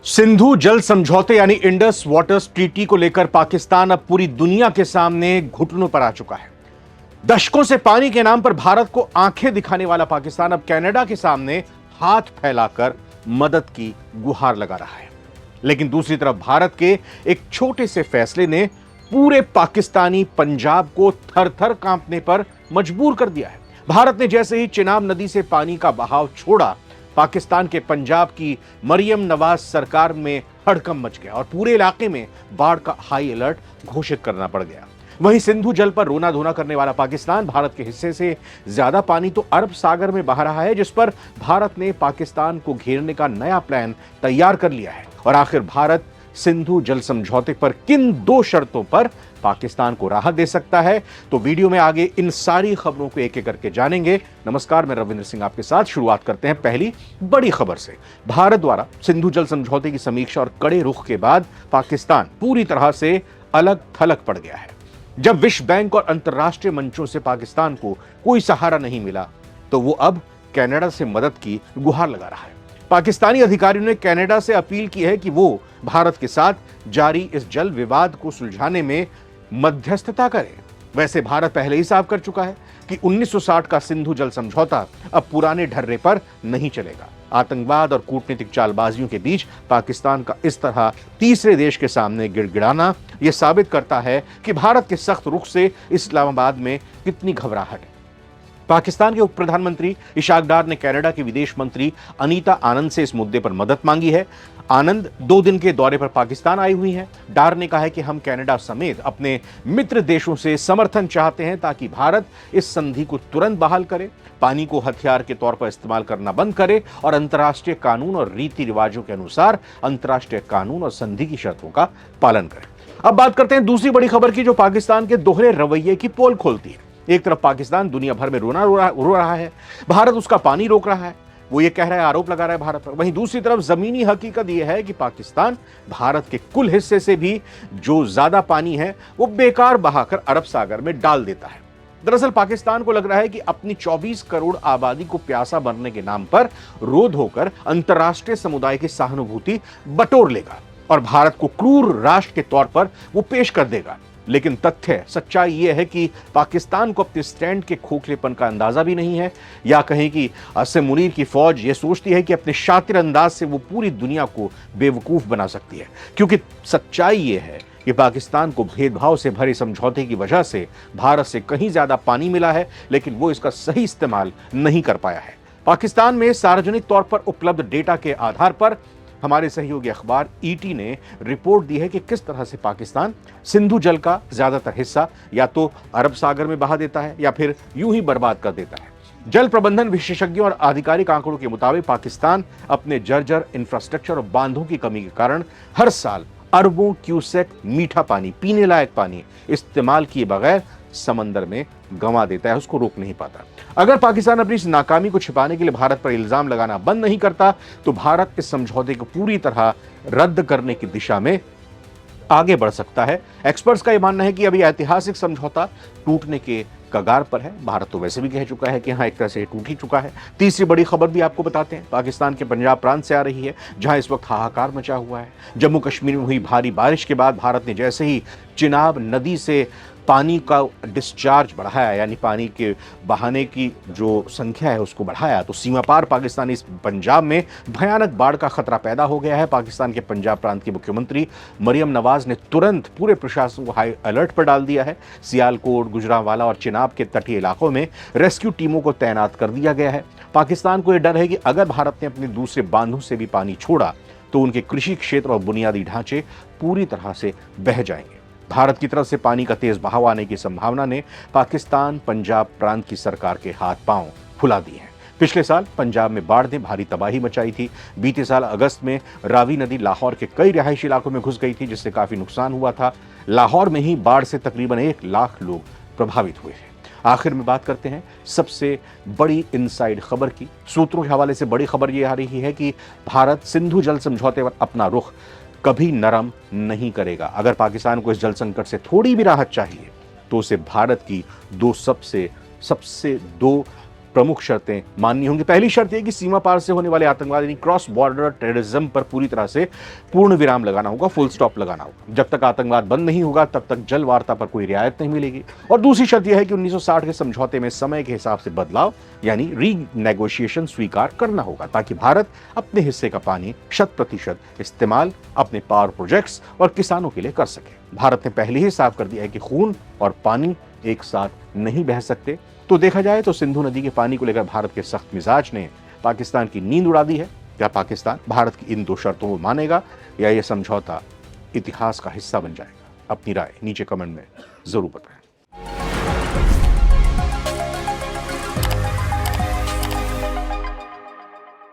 सिंधु जल समझौते यानी इंडस वाटर्स ट्रीटी को लेकर पाकिस्तान अब पूरी दुनिया के सामने घुटनों पर आ चुका है। दशकों से पानी के नाम पर भारत को आंखें दिखाने वाला पाकिस्तान अब कनाडा के सामने हाथ फैलाकर मदद की गुहार लगा रहा है। लेकिन दूसरी तरफ भारत के एक छोटे से फैसले ने पूरे पाकिस्तानी पंजाब को थर-थर कांपने पर मजबूर कर दिया है। भारत ने जैसे ही चिनाब नदी से पानी का बहाव छोड़ा, पाकिस्तान के पंजाब की मरियम नवाज सरकार में हड़कंप मच गया और पूरे इलाके में बाढ़ का हाई अलर्ट घोषित करना पड़ गया। वहीं सिंधु जल पर रोना धोना करने वाला पाकिस्तान भारत के हिस्से से ज्यादा पानी तो अरब सागर में बहा रहा है, जिस पर भारत ने पाकिस्तान को घेरने का नया प्लान तैयार कर लिया है। और आखिर भारत सिंधु जल समझौते पर किन दो शर्तों पर पाकिस्तान को राहत दे सकता है, तो वीडियो में आगे इन सारी खबरों को एक एक करके जानेंगे। नमस्कार, मैं रविंद्र सिंह आपके साथ। शुरुआत करते हैं पहली बड़ी खबर से। भारत द्वारा सिंधु जल समझौते की समीक्षा और कड़े रुख के बाद पाकिस्तान पूरी तरह से अलग थलग पड़ गया है। जब विश्व बैंक और अंतर्राष्ट्रीय मंचों से पाकिस्तान को कोई सहारा नहीं मिला, तो वो अब कनाडा से मदद की गुहार लगा रहा है। पाकिस्तानी अधिकारियों ने कनाडा से अपील की है कि वो भारत के साथ जारी इस जल विवाद को सुलझाने में मध्यस्थता करे। वैसे भारत पहले ही साफ कर चुका है कि 1960 का सिंधु जल समझौता अब पुराने ढर्रे पर नहीं चलेगा। आतंकवाद और कूटनीतिक चालबाजियों के बीच पाकिस्तान का इस तरह तीसरे देश के सामने गिड़गिड़ाना यह साबित करता है कि भारत के सख्त रुख से इस्लामाबाद में कितनी घबराहट है। पाकिस्तान के उप प्रधानमंत्री इशाक डार ने कनाडा के विदेश मंत्री अनीता आनंद से इस मुद्दे पर मदद मांगी है। आनंद 2 दिन के दौरे पर पाकिस्तान आई हुई हैं। डार ने कहा है कि हम कनाडा समेत अपने मित्र देशों से समर्थन चाहते हैं ताकि भारत इस संधि को तुरंत बहाल करे, पानी को हथियार के तौर पर इस्तेमाल करना बंद करे और अंतर्राष्ट्रीय कानून और रीति रिवाजों के अनुसार अंतर्राष्ट्रीय कानून और संधि की शर्तों का पालन करे। अब बात करते हैं दूसरी बड़ी खबर की, जो पाकिस्तान के दोहरे रवैये की पोल खोलती है। एक तरफ पाकिस्तान दुनिया भर में रो रहा है, भारत उसका पानी रोक रहा है, वो ये कह रहा है, आरोप लगा रहा है भारत पर। वहीं दूसरी तरफ जमीनी हकीकत यह है कि पाकिस्तान भारत के कुल हिस्से से भी जो ज्यादा पानी है वो बेकार बहाकर अरब सागर में डाल देता है। दरअसल पाकिस्तान को लग रहा है कि अपनी 24 करोड़ आबादी को प्यासा मरने के नाम पर रोध होकर अंतर्राष्ट्रीय समुदाय की सहानुभूति बटोर लेगा और भारत को क्रूर राष्ट्र के तौर पर वो पेश कर देगा। लेकिन सच्चाई यह है कि पाकिस्तान को अपने स्टैंड के खोखलेपन का अंदाजा भी नहीं है, या कहें कि असम मुनीर की फौज यह सोचती है कि अपने शातिर अंदाज से वो पूरी दुनिया को बेवकूफ बना सकती है। क्योंकि सच्चाई यह है कि पाकिस्तान को भेदभाव से भरे समझौते की वजह से भारत से कहीं ज्यादा पानी मिला है, लेकिन वो इसका सही इस्तेमाल नहीं कर पाया है। पाकिस्तान में सार्वजनिक तौर पर उपलब्ध डेटा के आधार पर हमारे सहयोगी अखबार ईटी ने रिपोर्ट दी है कि किस तरह से पाकिस्तान सिंधु जल का ज्यादातर हिस्सा या तो अरब सागर में बहा देता है या फिर यूं ही बर्बाद कर देता है। जल प्रबंधन विशेषज्ञों और आधिकारिक आंकड़ों के मुताबिक पाकिस्तान अपने जर्जर इंफ्रास्ट्रक्चर और बांधों की कमी के कारण हर साल अरबों क्यूसेक मीठा पानी, पीने लायक पानी इस्तेमाल किए बगैर समंदर में गंवा देता है, उसको रोक नहीं पाता। अगर पाकिस्तान अपनी इस नाकामी को छिपाने के लिए भारत पर इल्जाम लगाना बंद नहीं करता, तो भारत इस समझौते को पूरी तरह रद्द करने की दिशा में आगे बढ़ सकता है। एक्सपर्ट्स का यह मानना है कि अभी ऐतिहासिक समझौता टूटने के कगार पर है। भारत तो वैसे भी कह चुका है कि हाँ, एक तरह से टूट ही चुका है। तीसरी बड़ी खबर भी आपको बताते हैं, पाकिस्तान के पंजाब प्रांत से आ रही है, जहां इस वक्त हाहाकार मचा हुआ है। जम्मू कश्मीर में हुई भारी बारिश के बाद भारत ने जैसे ही चिनाब नदी से पानी का डिस्चार्ज बढ़ाया, यानी पानी के बहाने की जो संख्या है उसको बढ़ाया, तो सीमा पार पाकिस्तानी इस पंजाब में भयानक बाढ़ का खतरा पैदा हो गया है। पाकिस्तान के पंजाब प्रांत की मुख्यमंत्री मरियम नवाज ने तुरंत पूरे प्रशासन को हाई अलर्ट पर डाल दिया है। सियालकोट, गुजरांवाला और चिनाब के तटीय इलाकों में रेस्क्यू टीमों को तैनात कर दिया गया है। पाकिस्तान को यह डर है कि अगर भारत ने अपने दूसरे बांधों से भी पानी छोड़ा तो उनके कृषि क्षेत्र और बुनियादी ढांचे पूरी तरह से बह जाएंगे। भारत की तरफ से पानी का तेज बहाव आने की संभावना ने पाकिस्तान पंजाब प्रांत की सरकार के हाथ पांव फुला दिए हैं। पिछले साल पंजाब में बाढ़ ने भारी तबाही मचाई थी। बीते साल अगस्त में रावी नदी लाहौर के कई रिहायशी इलाकों में घुस गई थी, जिससे काफी नुकसान हुआ था। लाहौर में ही बाढ़ से तकरीबन 1 लाख लोग प्रभावित हुए थे। आखिर में बात करते हैं सबसे बड़ी इनसाइड खबर की। सूत्रों के हवाले से बड़ी खबर यह आ रही है कि भारत सिंधु जल समझौते पर अपना रुख कभी नरम नहीं करेगा। अगर पाकिस्तान को इस जल संकट से थोड़ी भी राहत चाहिए तो उसे भारत की दो प्रमुख शर्तें माननी होंगी। पहली शर्त यह कि सीमा पार से होने वाले आतंकवाद यानी क्रॉस बॉर्डर टेररिज्म पर पूरी तरह से पूर्ण विराम लगाना होगा, फुल स्टॉप लगाना होगा। जब तक आतंकवाद बंद नहीं होगा तब तक जल वार्ता पर कोई रियायत नहीं मिलेगी। और दूसरी शर्त यह है कि 1960 के समझौते में समय के हिसाब से बदलाव यानी रीनेगोशिएशन स्वीकार करना होगा, ताकि भारत अपने हिस्से का पानी 100% इस्तेमाल अपने पावर प्रोजेक्ट्स और किसानों के लिए कर सके। भारत ने पहले ही साफ कर दिया है कि खून और पानी एक साथ नहीं बह सकते। तो देखा जाए तो सिंधु नदी के पानी को लेकर भारत के सख्त मिजाज ने पाकिस्तान की नींद उड़ा दी है। क्या पाकिस्तान भारत की इन दो शर्तों को मानेगा या यह समझौता इतिहास का हिस्सा बन जाएगा? अपनी राय नीचे कमेंट में जरूर बताएं।